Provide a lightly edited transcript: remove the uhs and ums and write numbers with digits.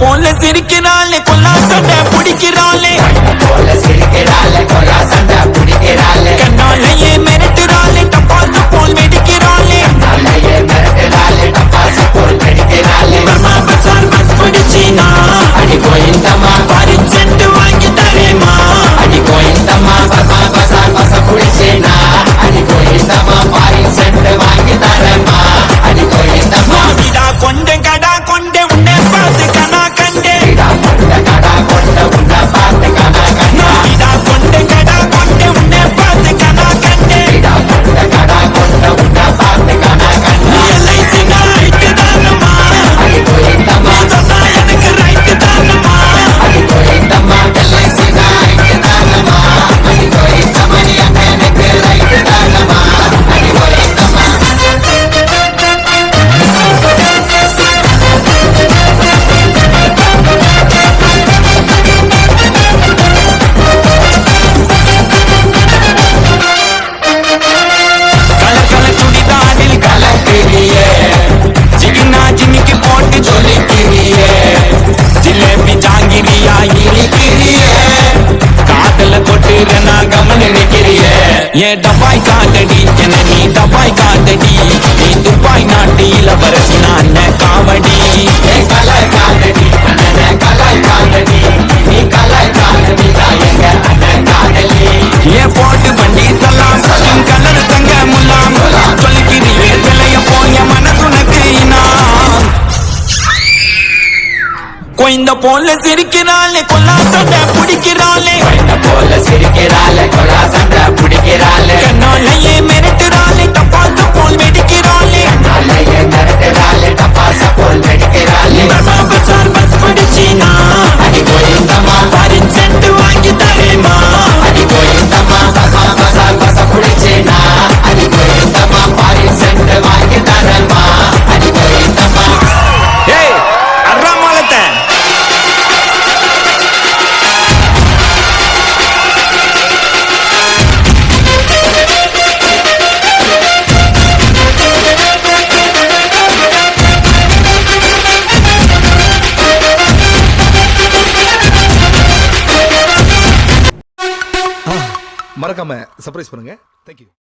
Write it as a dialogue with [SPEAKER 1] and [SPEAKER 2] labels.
[SPEAKER 1] போல சிரிக்கிறாளே கொல்லா சண்டை பிடிக்கிறாளே கண்ணாலேயே மிரட்டுறாளே டப்பாசு போல் வெடிக்கிறாளே மாமா பசார் பஸ் பிடிச்சினா அடி கோயிந்தம்மா பாரின் செண்டு வாங்கி தரேமா அடி கோயிந்தம்மா மாமா பசார் பஸ் பிடிச்சினா அடி கோயிந்தம்மா பாரின் செண்டு வாங்கி தரேமா அடி கோயிந்தம்மா விடா கொண்டே கடா கொண்டே உன்னை பார்த்து கனா கண்டே விடா கொண்டே கடா கொண்டே உன்னை பார்த்து கனா கண்டே விடா கொண்டே கடா கொண்டே உன்னை பார்த்து கனா கண்டே விடா கொண்டே கடா கொண்டே உன்னை பார்த்து கனா கண்டே எல்ஐசி ரைட்டு தானம்மா அடி கோயிந்தம்மா சொன்னா எனக்கு ரைட்டு தானம்மா அடி கோயிந்தம்மா எல்ஐசி ரைட்டு தானம்மா அடி கோயிந்தம்மா நீ எனக்கு ரைட்டு தானம்மா அடி கோயிந்தம்மா கலர் கலர் சுடிதாரில் கலக்கிறியே ஜிகினா ஜிமிக்கு போட்டு சொல்லிக்கிறியே ஜிலேபி ஜாங்கிரியா இனிக்கிறியே காதல கொட்டுற நான் கமன் நினைக்கிறியே ஏ டபாய் காதடி என நீ டபாய் காதடி நீ துப்பாய் நாட்டு இளவரசி நான் காவடி ஏ கலாய் காதடி அண்ணன் கலாய் காதடி நீ கலாய் காதடி தான் எங்க அண்ணன் காதலி ஏ போட்டு வண்டி தலாம் சலம் கலர் தங்க முல்லாம் சொல்லிக்கிறீங்க விலைய போய மனசுனக்கு இனாம் கொய்ந்த போல சிரிக்கிறாளே கொல்லா சண்டை பிடிக்கிறாளே கண்ணாலேயே மிரட்டுறாளே டப்பாசு போல் வெடிக்கிறாளே மாமா பசார் பஸ் பிடிச்சினா அடி கோயிந்தம்மா பாரின் செண்டு வாங்கி தரேமா அடி கோயிந்தம்மா மாமா பசார் பஸ் பிடிச்சினா அடி கோயிந்தம்மா பாரின் செண்டு வாங்கி தரேமா அடி கோயிந்தம்மா ஏய் அர்ரா மாலத்தை
[SPEAKER 2] மறக்காம சர்ப்ரைஸ் பண்ணுங்க. தேங்க்யூ.